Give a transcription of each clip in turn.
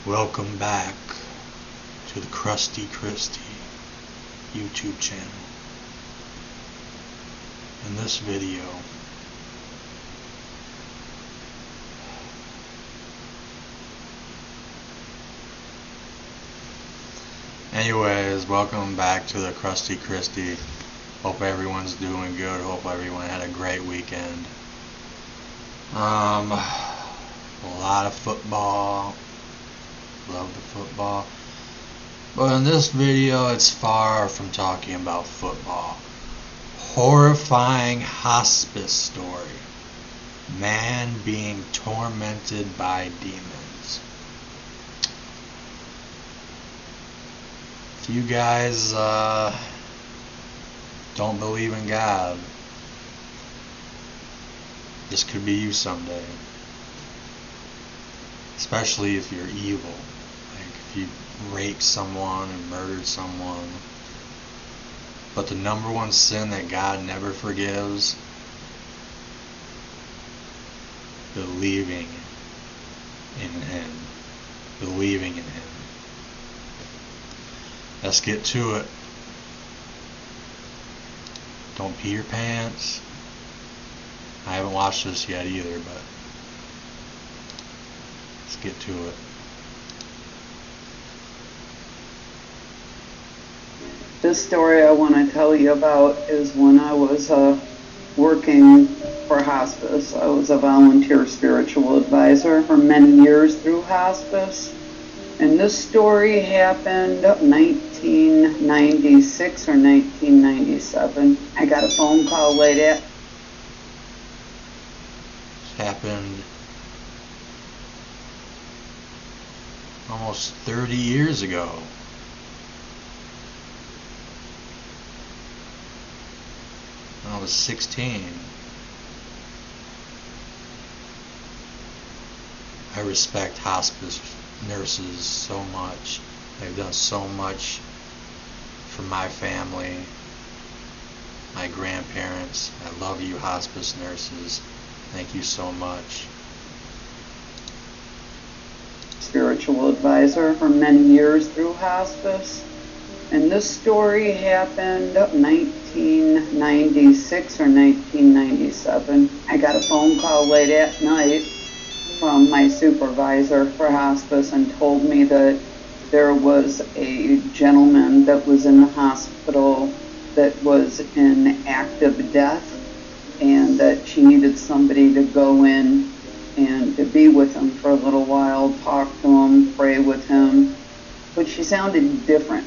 Welcome back to the Krusty Christie YouTube channel. In this video, welcome back to the Krusty Christie. Hope everyone's doing good. Hope everyone had a great weekend. A lot of football. Love the football. But in this video, it's far from talking about football. Horrifying hospice story. Man being tormented by demons. If you guys don't believe in God, this could be you someday. Especially if you're evil. Like if you raped someone and murdered someone. But the number one sin that God never forgives: believing in Him. Believing in Him. Let's get to it. Don't pee your pants. I haven't watched this yet either, but let's get to it. This story I want to tell you about is when I was working for hospice. I was a volunteer spiritual advisor for many years through hospice. And this story happened 1996 or 1997. I got a phone call late at. It happened almost 30 years ago. When I was 16. I respect hospice nurses so much. They've done so much for my family, my grandparents. I love you, hospice nurses. Thank you so much. Spiritual advisor for many years through hospice. And this story happened 1996 or 1997. I got a phone call late at night from my supervisor for hospice and told me that there was a gentleman that was in the hospital that was in active death and that she needed somebody to go in and to be with him for a little while, talk to him, pray with him. But she sounded different.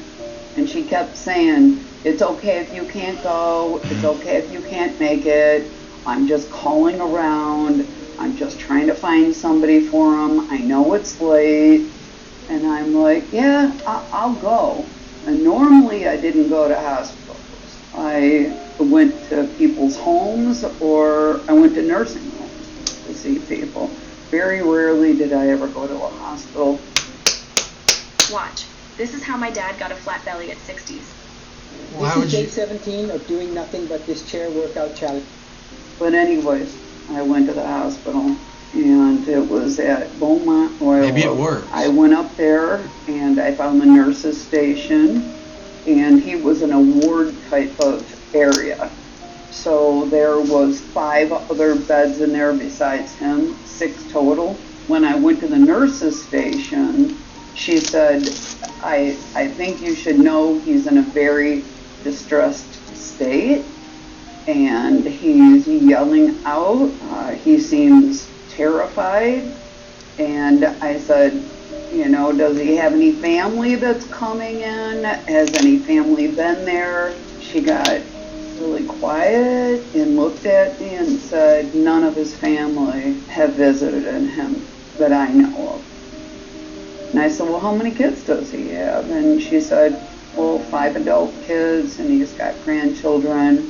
And she kept saying, "It's okay if you can't go. It's okay if you can't make it. I'm just calling around. I'm just trying to find somebody for him. I know it's late." And I'm like, "Yeah, I'll go." And normally I didn't go to hospitals. I went to people's homes or I went to nursing homes to see people. Very rarely did I ever go to a hospital. Watch. This is how my dad got a flat belly at 60s. This is day 17 of doing nothing but this chair workout challenge. But anyways, I went to the hospital, and it was at Beaumont Royal. Maybe it works. I went up there, and I found the nurse's station, and he was in a ward type of area. So there was 5 other beds in there besides him, 6 total. When I went to the nurse's station, she said, I think you should know he's in a very distressed state, and he's yelling out. He seems terrified. And I said, does he have any family that's coming in? Has any family been there? She got really quiet and looked at me and said, none of his family have visited him that I know of. And I said, well, how many kids does he have? And she said, well, 5 adult kids, and he's got grandchildren,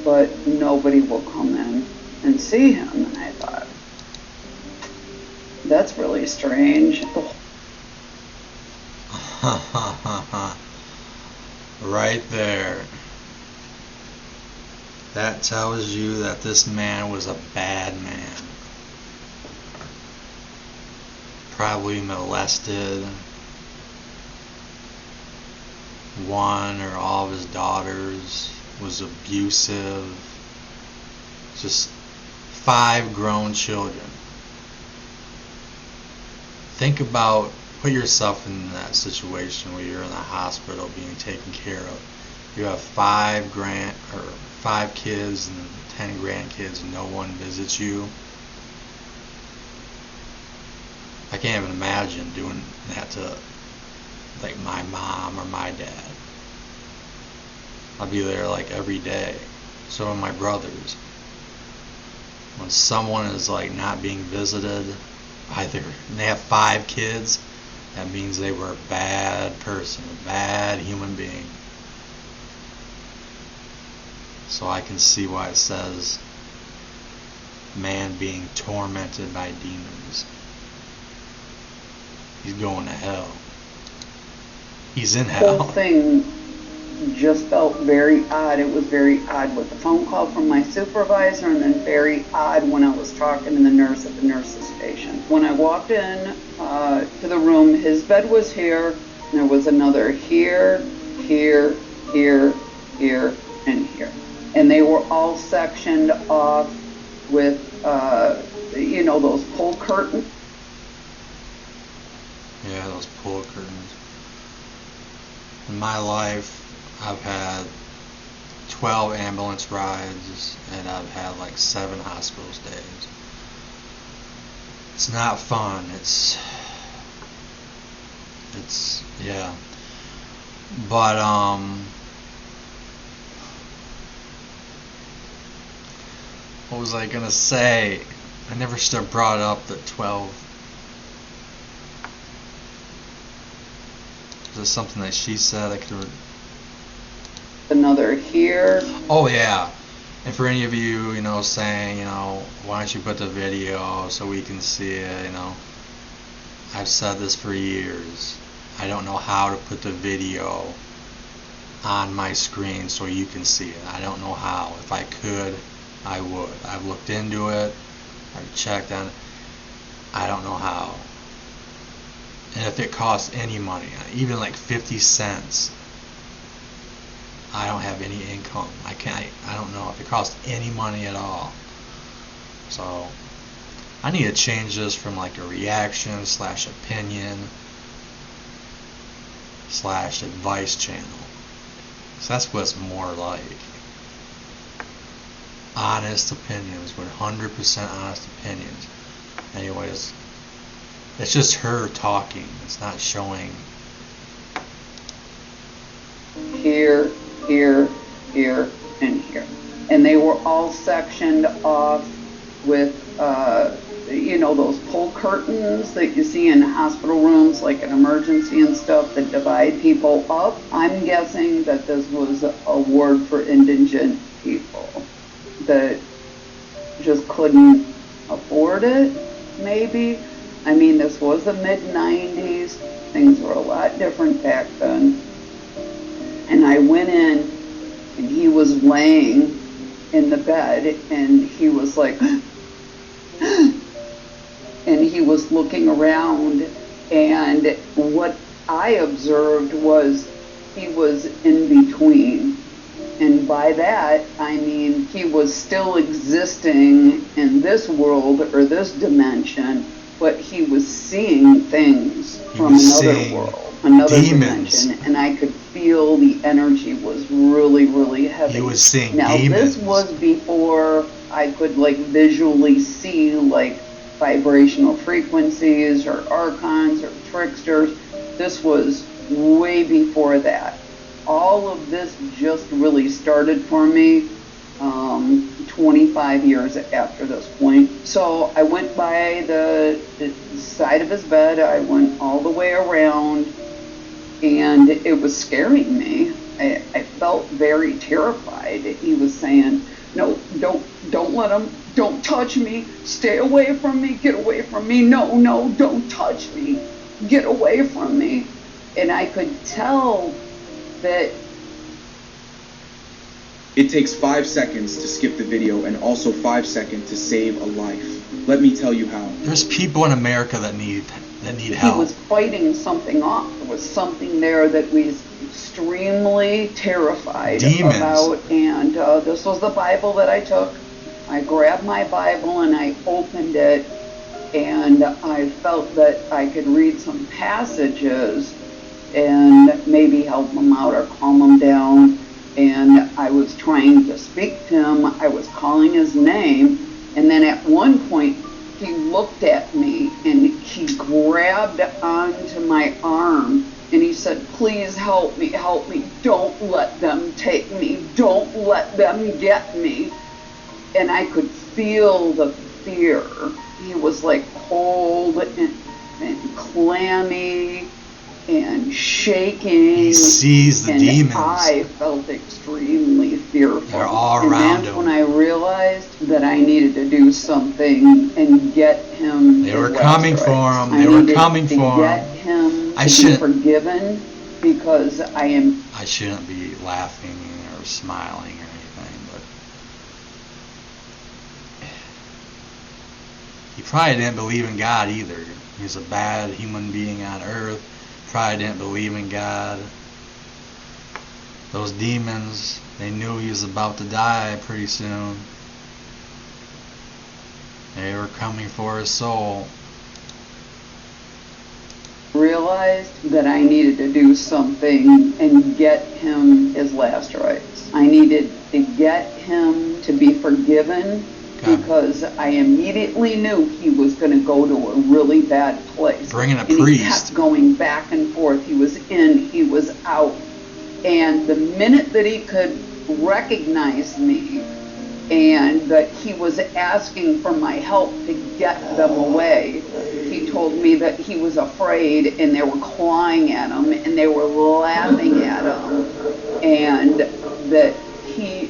but nobody will come in and see him. And I thought, that's really strange. Right there. That tells you that this man was a bad man. probably molested one or all of his daughters, was abusive, just 5 grown children. Think about, put yourself in that situation where you're in the hospital being taken care of. You have 5 kids and 10 grandkids and no one visits you. I can't even imagine doing that to like my mom or my dad. I'll be there like every day. So are my brothers. When someone is like not being visited, either they have 5 kids, that means they were a bad person, a bad human being. So I can see why it says man being tormented by demons. He's going to hell. He's in The hell. whole thing just felt very odd. It was very odd with the phone call from my supervisor, and then very odd when I was talking to the nurse at the nurse's station. When I walked in to the room, his bed was here, and there was another here, here, here, here, and here. And they were all sectioned off with, those pull curtains. Yeah, those pull curtains. In my life, I've had 12 ambulance rides, and I've had like 7 hospital stays. It's not fun. It's yeah. But what was I gonna say? I never should have brought up the 12. Is this something that she said? I could. Another here. Oh yeah. And for any of you, saying, why don't you put the video so we can see it, I've said this for years. I don't know how to put the video on my screen so you can see it. I don't know how. If I could, I would. I've looked into it. I've checked on it. I don't know how. And if it costs any money, even like 50 cents, I don't have any income. I don't know if it costs any money at all. So I need to change this from like a reaction / opinion / advice channel. So that's what it's more like. Honest opinions, 100% honest opinions. Anyways, it's just her talking. It's not showing. Here, here, here, and here. And they were all sectioned off with, those pull curtains that you see in hospital rooms, like an emergency and stuff, that divide people up. I'm guessing that this was a ward for indigent people that just couldn't afford it, maybe. I mean, this was the mid-90s. Things were a lot different back then. And I went in, and he was laying in the bed, and he was like, and he was looking around, and what I observed was he was in between. And by that, I mean he was still existing in this world or this dimension, but he was seeing things from another world, another dimension, and I could feel the energy was really, really heavy. He was seeing now, demons. This was before I could visually see vibrational frequencies or archons or tricksters. This was way before that. All of this just really started for me 25 years after this point. So I went by the side of his bed. I went all the way around, and it was scaring me. I felt very terrified. He was saying, "No, don't let him. Don't touch me. Stay away from me. Get away from me. No, don't touch me. Get away from me." And I could tell that It takes 5 seconds to skip the video and also 5 seconds to save a life. Let me tell you how. There's people in America that need He help. was fighting something off. There was something there that we was extremely terrified Demons. about. And this was the Bible that I took. I grabbed my Bible and I opened it, and I felt that I could read some passages and maybe help him out or calm him down. And I was trying to speak to him. I was calling his name, and then at one point he looked at me and he grabbed onto my arm and he said, "Please help me, don't let them take me, don't let them get me." And I could feel the fear. He was like cold and clammy and shaking. He sees the and demons. I felt extremely fearful. They're all and around that's him. when I realized that I needed to do something and get him. They were coming for him. They were coming for get him I to be shouldn't- forgiven because I shouldn't be laughing or smiling or anything, but he probably didn't believe in God either. He was a bad human being on earth. Probably didn't believe in God. Those demons, they knew he was about to die pretty soon. They were coming for his soul. realized that I needed to do something and get him his last rites. I needed to get him to be forgiven because I immediately knew he was going to go to a really bad place. Bringing a and priest. He kept going back and forth. He was in, he was out. And the minute that he could recognize me and that he was asking for my help to get them away, he told me that he was afraid and they were clawing at him and they were laughing at him and that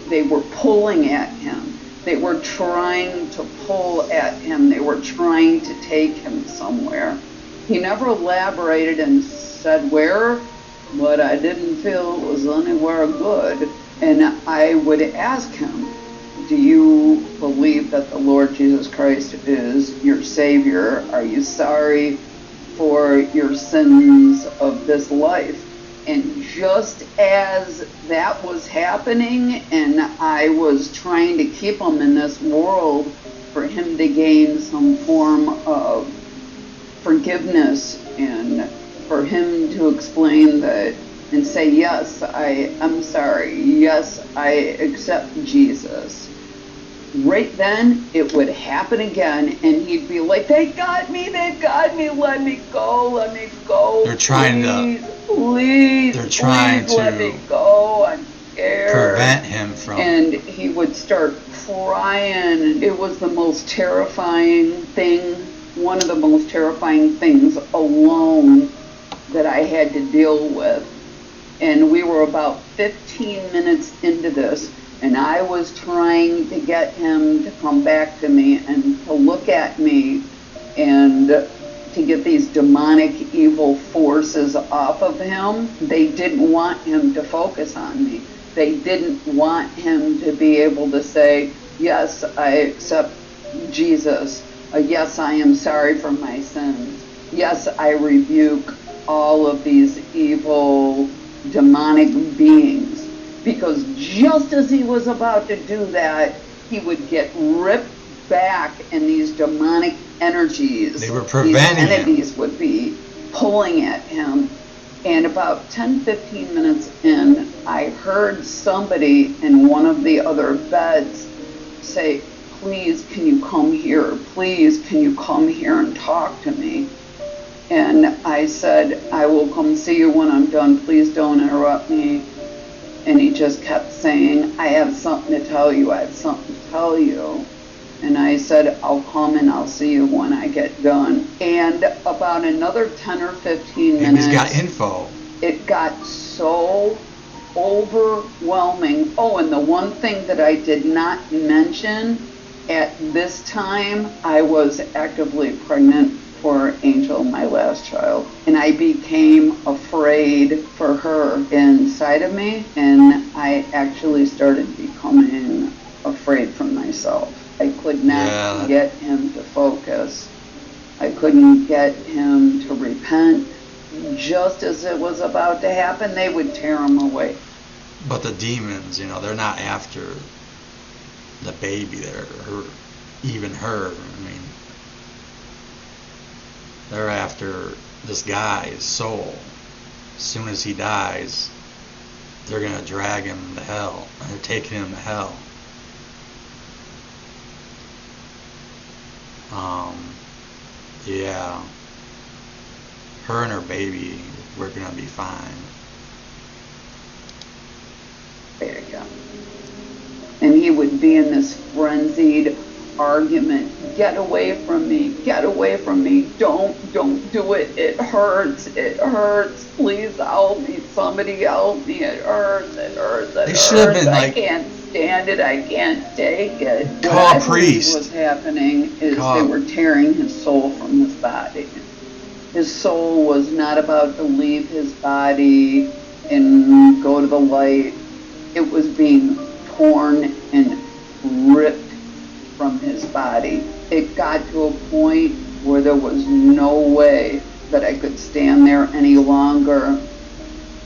they were pulling at him. They were trying to pull at him. They were trying to take him somewhere. He never elaborated and said where, but I didn't feel it was anywhere good. And I would ask him, do you believe that the Lord Jesus Christ is your Savior? Are you sorry for your sins of this life? And just as that was happening and I was trying to keep him in this world for him to gain some form of forgiveness and for him to explain that and say, yes, I'm sorry, yes, I accept Jesus. Right then, it would happen again, and he'd be like, they got me, let me go. They're trying Please, they're trying to let me go, I'm scared. prevent him from. And he would start crying. It was the most terrifying thing, one of the most terrifying things alone that I had to deal with. And we were about 15 minutes into this, and I was trying to get him to come back to me and to look at me and to get these demonic evil forces off of him. They didn't want him to focus on me. They didn't want him to be able to say, yes, I accept Jesus. Yes, I am sorry for my sins. Yes, I rebuke all of these evil demonic beings. Because just as he was about to do that, he would get ripped back and these demonic energies, They were preventing these entities would be pulling at him. And about 10-15 minutes in, I heard somebody in one of the other beds say, please, can you come here? Please, can you come here and talk to me? And I said, I will come see you when I'm done. Please don't interrupt me. And he just kept saying, I have something to tell you. I have something to tell you. And I said, I'll come and I'll see you when I get done. And about another 10 or 15 minutes. And he's got info. It got so overwhelming. Oh, and the one thing that I did not mention, at this time, I was actively pregnant for Angel, my last child. And I became afraid for her inside of me, and I actually started becoming afraid for myself. I could not get him to focus. I couldn't get him to repent. Just as it was about to happen, they would tear him away. But the demons, you know, they're not after the baby, they're even her. I mean, they're after this guy's soul. As soon as he dies, they're going to drag him to hell. And they're taking him to hell. Yeah. Her and her baby, we're going to be fine. There you go. And he would be in this frenzied argument. Get away from me. Get away from me. Don't do it. It hurts. It hurts. Please help me. Somebody help me. It hurts. It hurts. It hurts. Should have been I can't stand it. I can't take it. Call a priest. What was happening is they were tearing his soul from his body. His soul was not about to leave his body and go to the light. It was being torn and ripped from his body. It got to a point where there was no way that I could stand there any longer.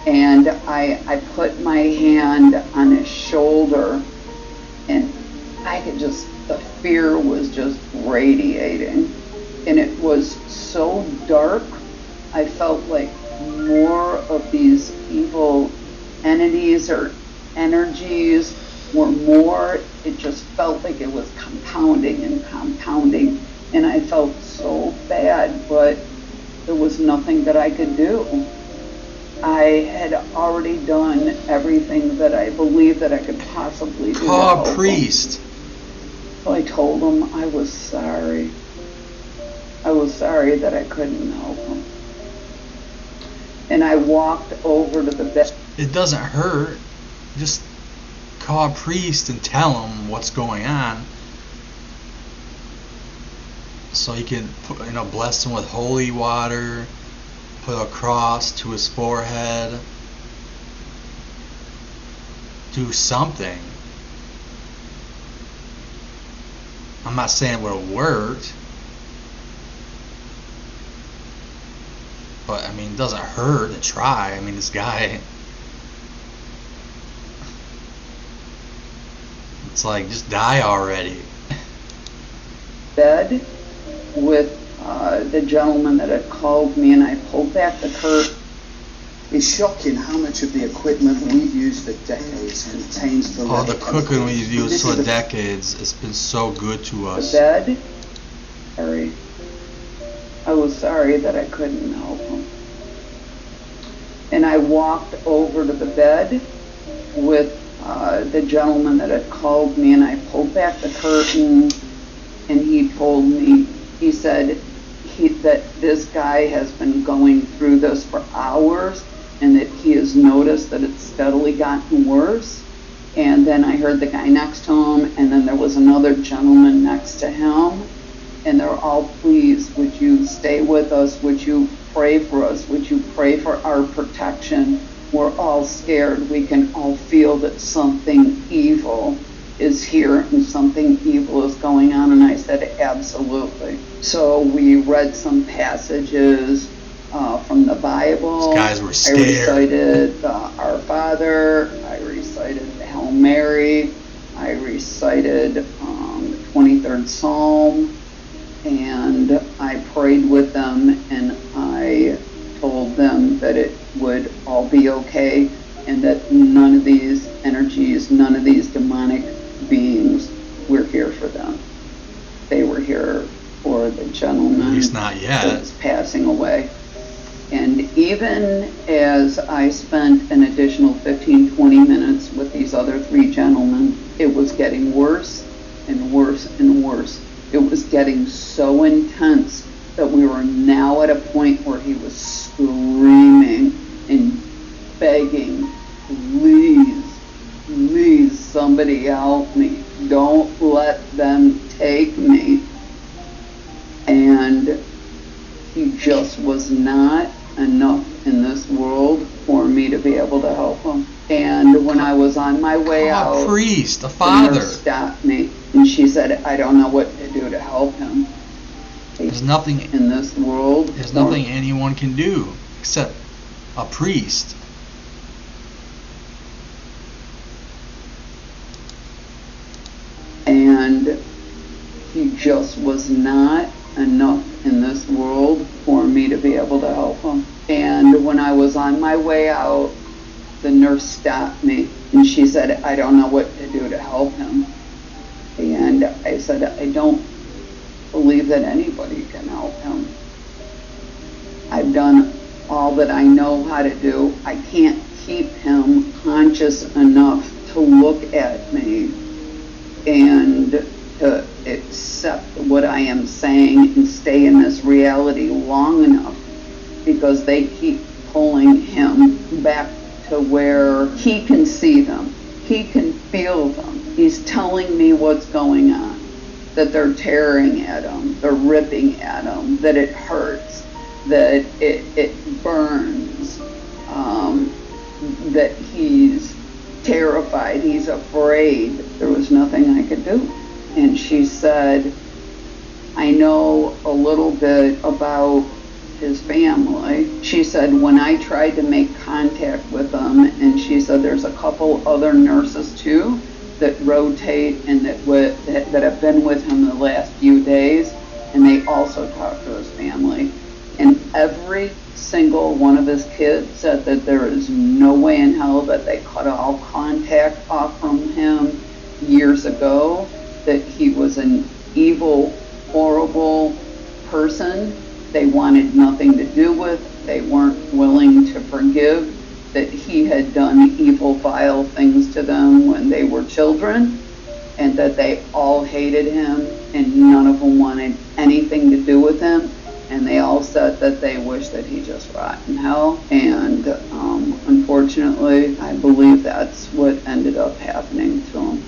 And I put my hand on his shoulder, and I could just, the fear was just radiating. And it was so dark, I felt like more of these evil entities or energies were more, it just felt like it was compounding and compounding. And I felt so bad, but there was nothing that I could do. I had already done everything that I believed that I could possibly do. Call a priest. So I told him I was sorry. I was sorry that I couldn't help him. And I walked over to the bed. It doesn't hurt. Just call a priest and tell him what's going on, so you can put, bless him with holy water, put a cross to his forehead, do something. I'm not saying it would have worked, but I mean, it doesn't hurt to try. I mean, this guy, it's like, just die already. Bed with the gentleman that had called me, and I pulled back the curtain. It's shocking how much of the equipment we've used for decades contains the the equipment we've used for decades, it's been so good to us. The bed, sorry. I was sorry that I couldn't help him. And I walked over to the bed with the gentleman that had called me, and I pulled back the curtain, and he told me, he said that this guy has been going through this for hours, and that he has noticed that it's steadily gotten worse. And then I heard the guy next to him, and then there was another gentleman next to him, and they're all, please, would you stay with us? Would you pray for us? Would you pray for our protection? We're all scared. We can all feel that something evil is here and something evil is going on. And I said, absolutely. So we read some passages from the Bible. These guys were scared. I recited Our Father. I recited Hail Mary. I recited the 23rd Psalm. And I prayed with them, and I told them that it would all be okay, and that none of these energies, none of these demonic beings were here for them. They were here for the gentleman, at least not yet, that's passing away. And even as I spent an additional 15-20 minutes with these other three gentlemen, it was getting worse and worse and worse. It was getting so intense that we were now at a point where he was screaming and begging, please, somebody help me. Don't let them take me. And just was not enough in this world for me to be able to help him. And when I was on my way out, a priest, a the father. nurse stopped me and she said, I don't know what to do to help him. There's nothing In this world, There's nothing anyone can do except a priest. and he just was not enough in this world for me to be able to help him. And when I was on my way out, the nurse stopped me and she said, I don't know what to do to help him. And I said, I don't believe that anybody can help him. I've done all that I know how to do. I can't keep him conscious enough to look at me and to accept what I am saying and stay in this reality long enough, because they keep pulling him back to where he can see them, he can feel them. He's telling me what's going on, that they're tearing at him, they're ripping at him, that it hurts, that it burns, that he's terrified, he's afraid. There was nothing I could do. And she said, I know a little bit about his family. She said, when I tried to make contact with them, and she said there's a couple other nurses too that rotate and that have been with him the last few days, and they also talk to his family. And every single one of his kids said that there is no way in hell that they cut all contact off from him years ago, that he was an evil, horrible person they wanted nothing to do with, they weren't willing to forgive, that he had done evil, vile things to them when they were children, and that they all hated him and none of them wanted anything to do with him. And they all said that they wish that he just rot in hell. And unfortunately, I believe that's what ended up happening to him.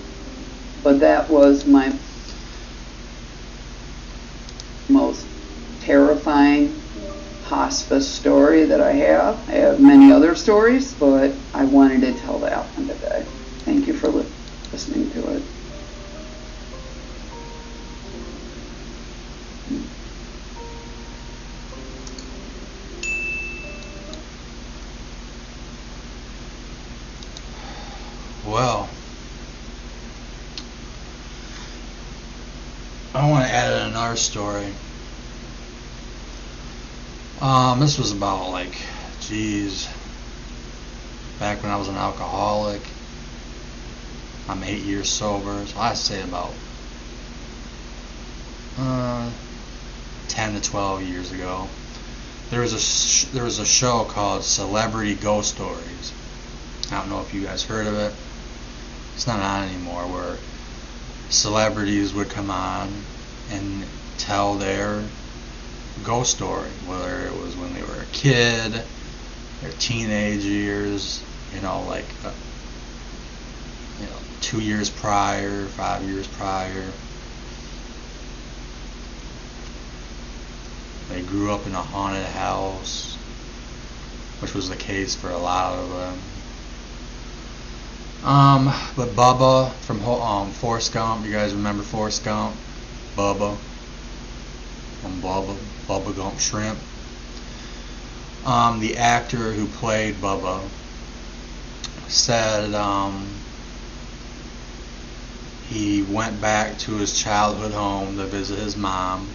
But that was my most terrifying hospice story that I have. I have many other stories, but I wanted to tell that one today. Thank you for listening to it. Well, I want to add in another story. This was about back when I was an alcoholic. I'm 8 years sober, so I say about 10 to 12 years ago. There was a show called Celebrity Ghost Stories. I don't know if you guys heard of it. It's not on anymore, where celebrities would come on and tell their ghost story, whether it was when they were a kid, their teenage years, 2 years prior, 5 years prior. They grew up in a haunted house, which was the case for a lot of them. But Bubba from Forrest Gump, you guys remember Forrest Gump? Bubba from Bubba Gump Shrimp. The actor who played Bubba said he went back to his childhood home to visit his mom,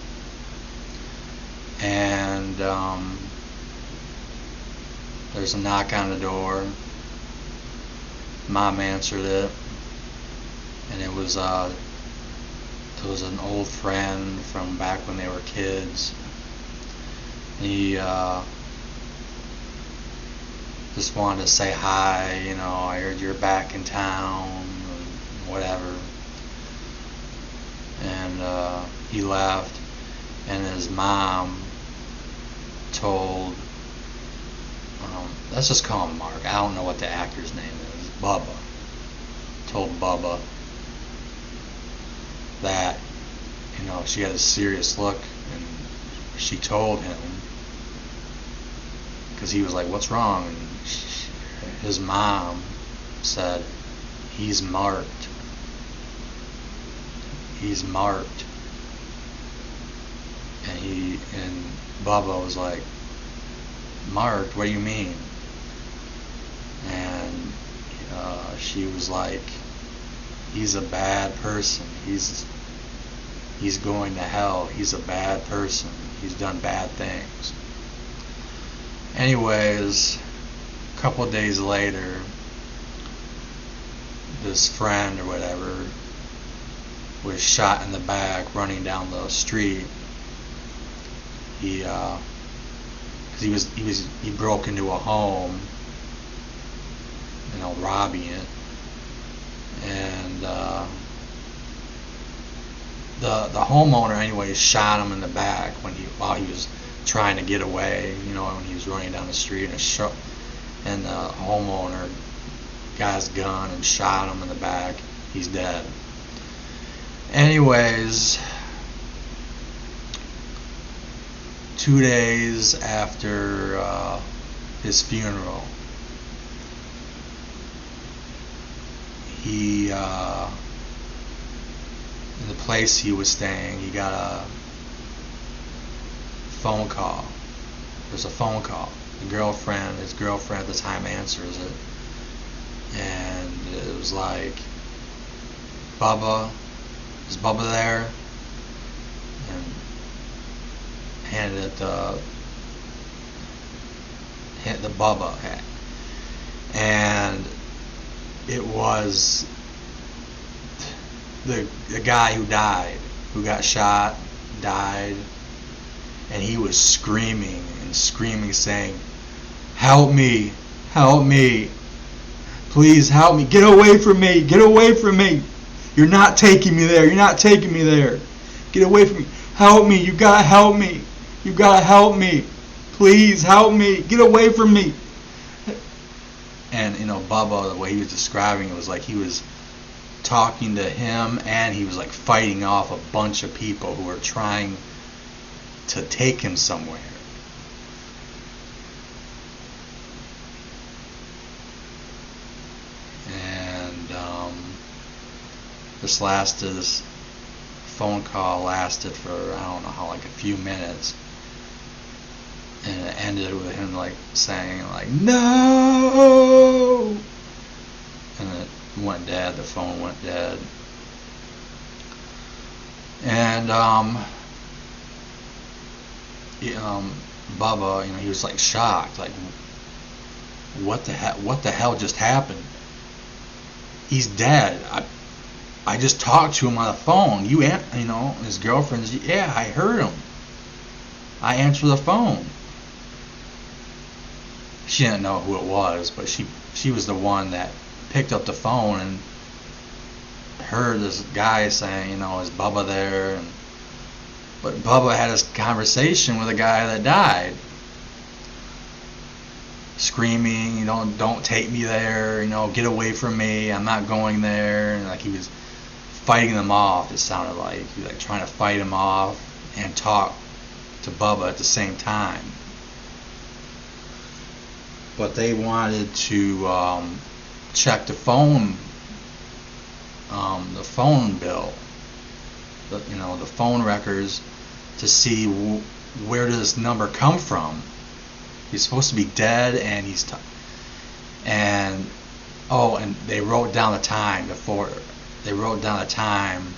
and there's a knock on the door. Mom answered it, and it was an old friend from back when they were kids. He just wanted to say hi, I heard you're back in town, or whatever. And he left, and his mom told, let's just call him Mark, I don't know what the actor's name is, Bubba, told Bubba that, she had a serious look, and she told him because he was like, what's wrong? And his mom said, he's marked. He's marked. And Bubba was like, marked? What do you mean? And she was like, he's a bad person. He's going to hell. He's a bad person. He's done bad things. Anyways, a couple of days later, this friend or whatever was shot in the back running down the street. He broke into a home, robbing it, and the homeowner anyway shot him in the back while he was trying to get away, when he was running down the street, and the homeowner got his gun and shot him in the back. He's dead. Anyways, 2 days after his funeral, he in the place he was staying, he got a phone call. There's a phone call. His girlfriend at the time answers it, and it was like, Bubba, is Bubba there? And handed it hit the Bubba hat, and it was the guy who got shot, died, and he was screaming, saying, help me, please help me, get away from me, you're not taking me there, get away from me, help me, you gotta help me, please help me, get away from me. And Bubba, the way he was describing it was like he was talking to him, and he was like fighting off a bunch of people who were trying to take him somewhere. And this phone call lasted for, I don't know how, like a few minutes, and it ended with him like saying like, no, and it went dead. The phone went dead. And Bubba, he was like shocked, like, what the hell just happened? He's dead. I just talked to him on the phone. His girlfriend's, yeah, I heard him. I answered the phone. She didn't know who it was, but she was the one that picked up the phone and heard this guy saying, is Bubba there? But Bubba had this conversation with a guy that died, screaming, don't take me there, get away from me, I'm not going there. And like he was fighting them off. It sounded like he was like trying to fight him off and talk to Bubba at the same time. But they wanted to check the phone bill, the phone records, to see where does this number come from. He's supposed to be dead, and and they wrote down the time before. They wrote down the time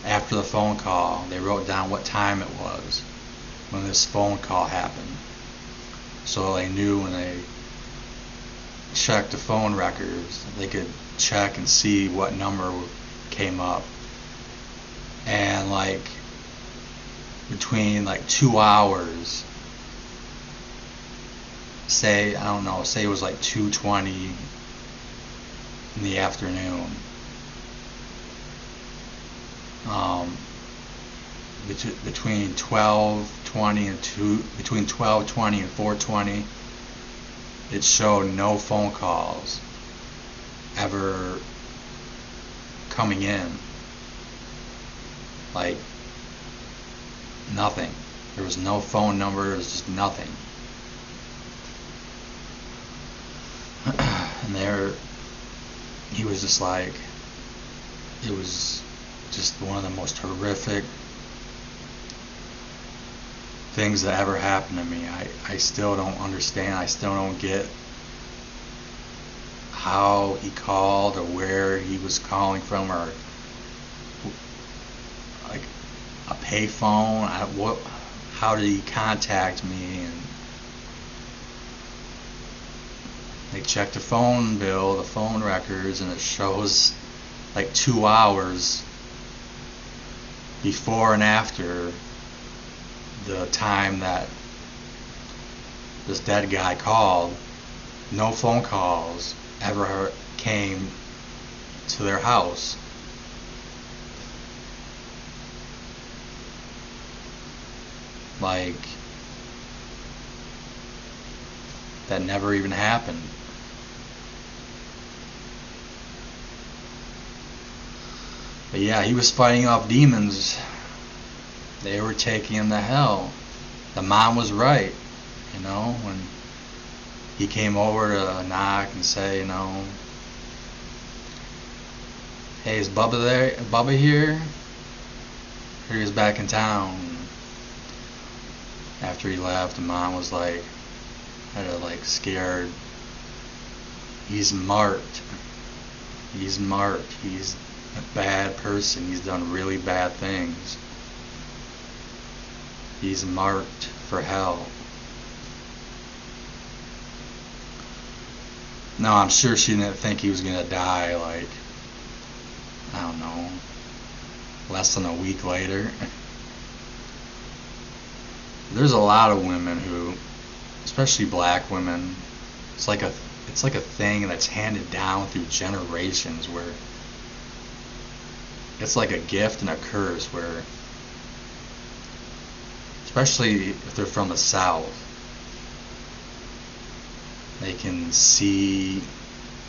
after the phone call. They wrote down what time it was when this phone call happened, so they knew when they checked the phone records, they could check and see what number came up. And like between like 2 hours, say it was like 2:20 in the afternoon, between 12:20 and 4:20, it showed no phone calls ever coming in. Like nothing. There was no phone number. There was just nothing. there, he was just like, it was just one of the most horrific things that ever happened to me. I still don't understand. I still don't get how he called or where he was calling from, or like a payphone. How did he contact me? And they checked the phone bill, the phone records, and it shows like 2 hours before and after the time that this dead guy called. No phone calls ever came to their house. Like, that never even happened. But yeah, he was fighting off demons. They were taking him to hell. The mom was right, you know, when he came over to knock and say, you know, hey, is Bubba there? Bubba here? He was back in town. After he left, the mom was like, scared. He's marked. He's marked. He's a bad person. He's done really bad things. He's marked for hell. No, I'm sure she didn't think he was gonna die, like, I don't know, less than a week later. There's a lot of women who, especially black women, it's like a thing that's handed down through generations, where it's like a gift and a curse, where, especially if they're from the South, they can see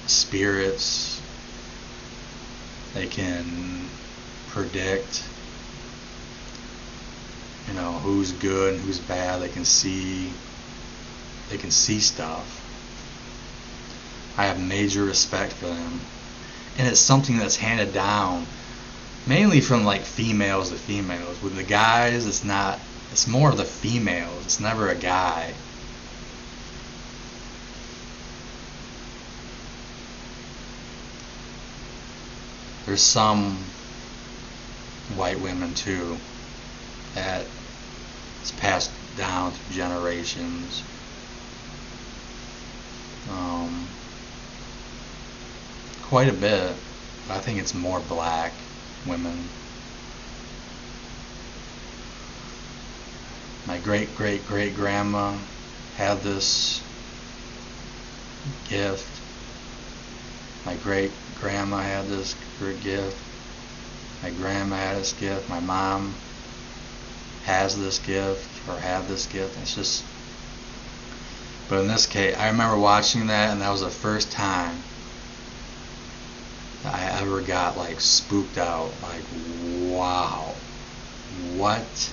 spirits, they can predict, you know, who's good and who's bad. They can see stuff. I have major respect for them. And it's something that's handed down mainly from like females to females. With the guys, it's more of the females. It's never a guy. There's some white women too that it's passed down through generations. Quite a bit. I think it's more black women. My great-great-great-grandma had this gift. My great-grandma had this gift. My grandma had this gift. My mom has this gift, or had this gift. It's just, but in this case, I remember watching that, and that was the first time that I ever got like spooked out. Like, wow, what?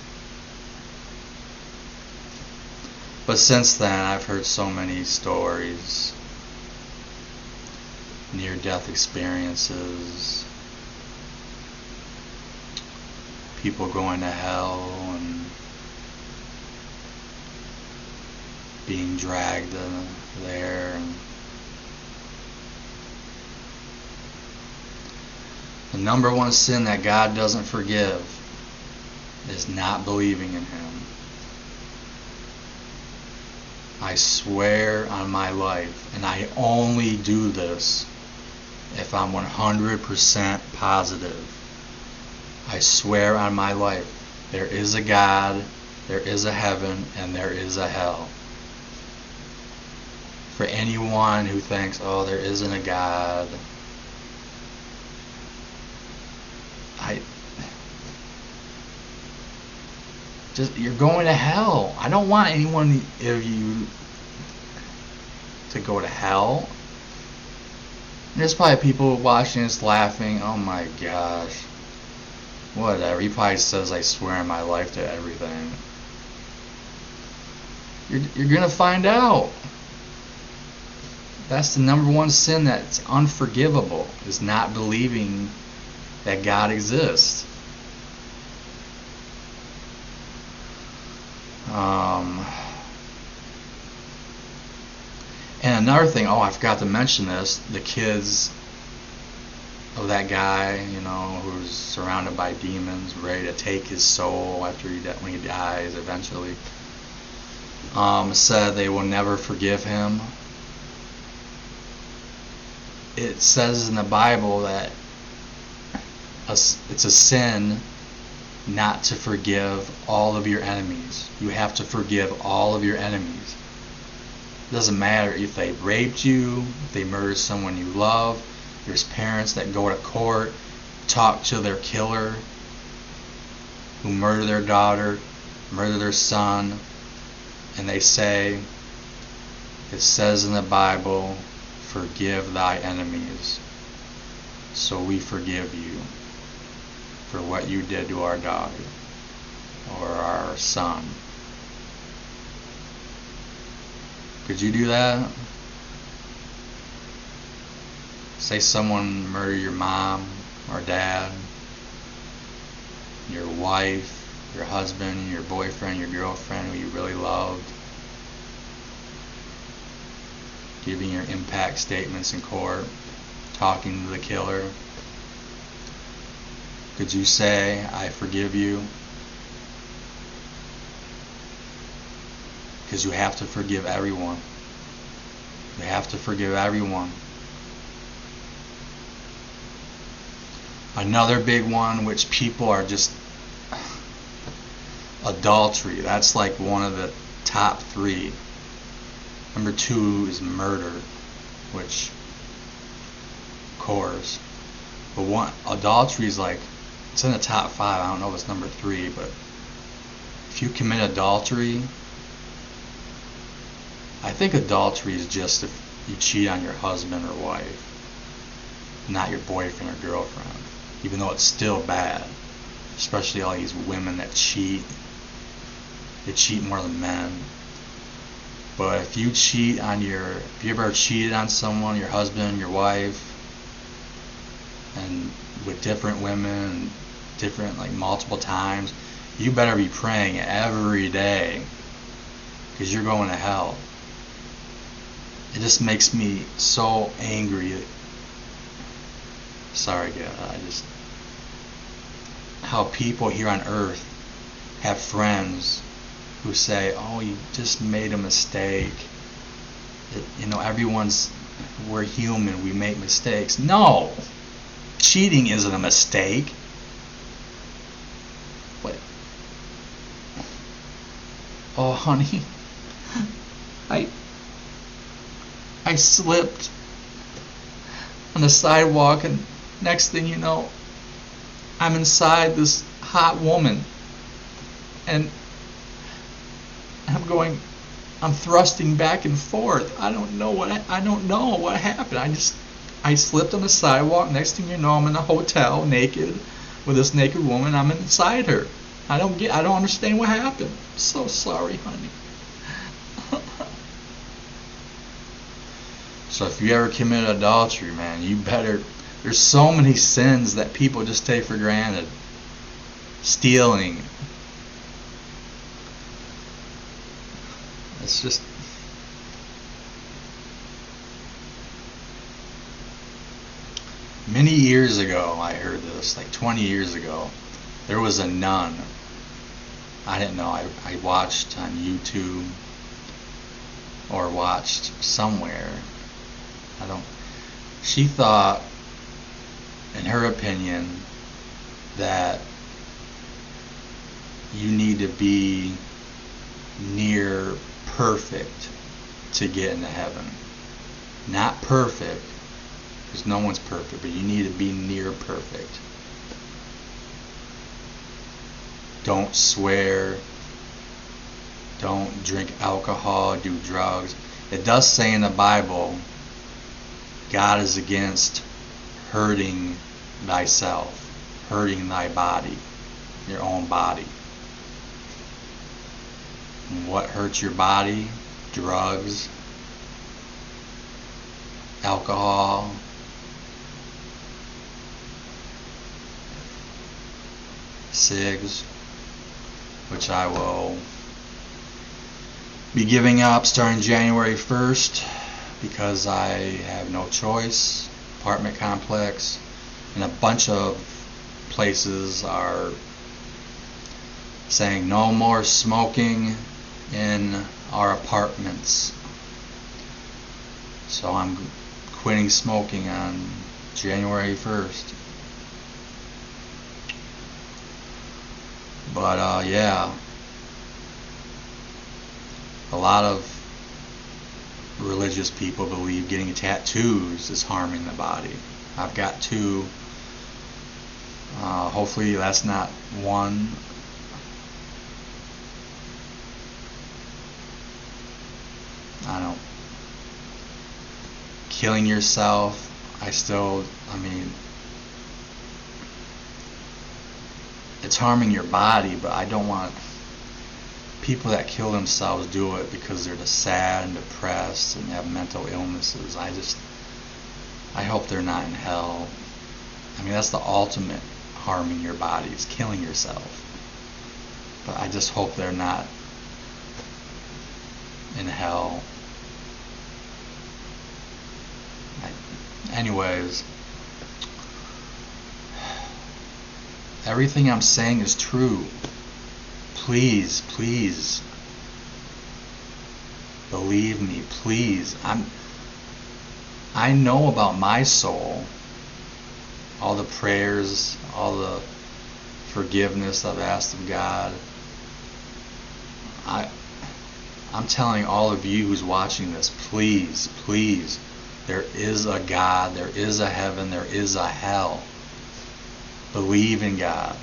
But since then, I've heard so many stories, near-death experiences, people going to hell and being dragged there. And the number one sin that God doesn't forgive is not believing in Him. I swear on my life, and I only do this if I'm 100% positive. I swear on my life, there is a God, there is a heaven, and there is a hell. For anyone who thinks, oh, there isn't a God, you're going to hell. I don't want anyone of you to go to hell. And there's probably people watching this laughing, oh my gosh. Whatever. He probably says I swear on my life to everything. You're gonna find out. That's the number one sin that's unforgivable, is not believing that God exists. And another thing, I forgot to mention this, the kids of that guy, who's surrounded by demons, ready to take his soul when he dies eventually, said they will never forgive him. It says in the Bible that it's a sin not to forgive all of your enemies. You have to forgive all of your enemies. It doesn't matter if they raped you, if they murdered someone you love. There's parents that go to court, talk to their killer, who murdered their daughter, murdered their son, and they say, it says in the Bible, forgive thy enemies. So we forgive you for what you did to our daughter or our son. Could you do that? Say someone murdered your mom or dad, your wife, your husband, your boyfriend, your girlfriend who you really loved, giving your impact statements in court, talking to the killer. Could you say, I forgive you? Because you have to forgive everyone. You have to forgive everyone. Another big one, which people are just, adultery. That's like one of the top 3. Number 2 is murder, which, of course. But adultery is like, it's in the top 5. I don't know if it's number 3, but if you commit adultery, I think adultery is just if you cheat on your husband or wife, not your boyfriend or girlfriend. Even though it's still bad, especially all these women that cheat. They cheat more than men. But if you ever cheated on someone, your husband, your wife, and with different women, multiple times, you better be praying every day, because you're going to hell. It just makes me so angry. Sorry, God, how people here on earth have friends who say, oh, you just made a mistake. We're human, we make mistakes. No! Cheating isn't a mistake. What? Oh, honey, I slipped on the sidewalk, and next thing you know, I'm inside this hot woman, and I'm thrusting back and forth. I don't know what happened. I slipped on the sidewalk. Next thing you know, I'm in a hotel naked with this naked woman. I'm inside her. I don't understand what happened. I'm so sorry, honey. So if you ever commit adultery, man, you better. There's so many sins that people just take for granted. Stealing. It's just. Many years ago, I heard this, like 20 years ago, there was a nun. I didn't know. I watched on YouTube or watched somewhere. She thought, in her opinion, that you need to be near perfect to get into heaven. Not perfect, because no one's perfect, but you need to be near perfect. Don't swear. Don't drink alcohol, do drugs. It does say in the Bible, God is against hurting thyself, hurting thy body, your own body. And what hurts your body? Drugs, alcohol, cigs, which I will be giving up starting January 1st because I have no choice. Apartment complex and a bunch of places are saying no more smoking in our apartments. So I'm quitting smoking on January 1st. But yeah, a lot of religious people believe getting tattoos is harming the body. I've got two. Hopefully that's not one. I don't. Killing yourself, I mean, it's harming your body, but I don't want people that kill themselves do it because they're just sad and depressed and have mental illnesses. I hope they're not in hell. I mean, that's the ultimate harming your body, is killing yourself. But I just hope they're not in hell. Anyways, everything I'm saying is true. Please, please, believe me, please. I know about my soul, all the prayers, all the forgiveness I've asked of God. I'm telling all of you who's watching this, please, please, there is a God, there is a heaven, there is a hell. Believe in God.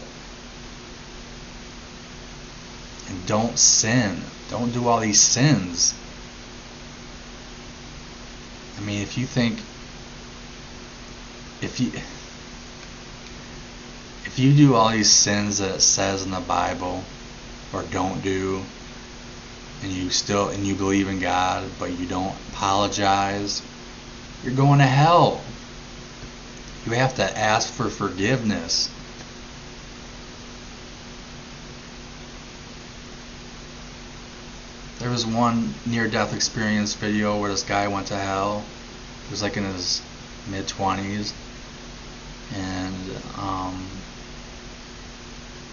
And don't sin. Don't do all these sins. I mean, if you think, if you do all these sins that it says in the Bible, or don't do, and you believe in God, but you don't apologize, you're going to hell. You have to ask for forgiveness. There was one near-death experience video where this guy went to hell. He was like in his mid-20s, and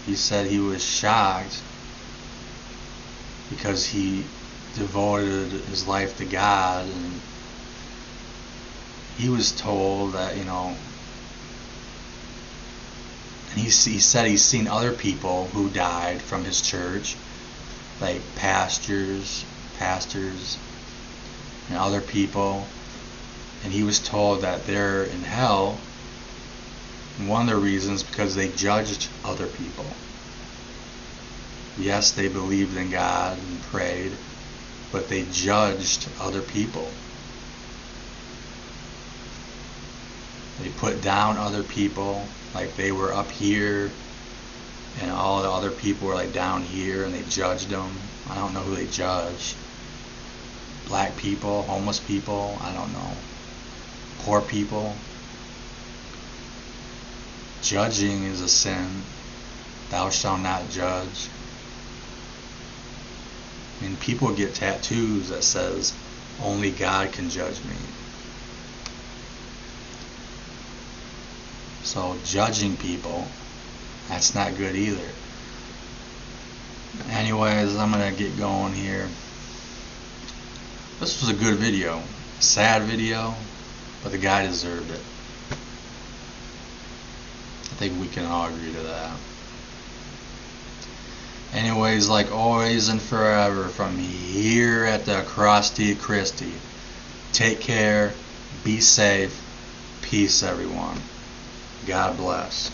he said he was shocked because he devoted his life to God, and he was told that, you know, and he said he's seen other people who died from his church, like pastors and other people, and he was told that they're in hell, and one of the reasons because they judged other people. Yes, they believed in God and prayed, but they judged other people. They put down other people, like they were up here, and all the other people were like down here, and they judged them. I don't know who they judged. Black people, homeless people, I don't know. Poor people. Judging is a sin. Thou shalt not judge. I mean, people get tattoos that says, only God can judge me. So judging people, that's not good either. Anyways, I'm going to get going here. This was a good video. A sad video, but the guy deserved it. I think we can all agree to that. Anyways, like always and forever, from here at the Krusty Christie, take care, be safe, peace everyone. God bless.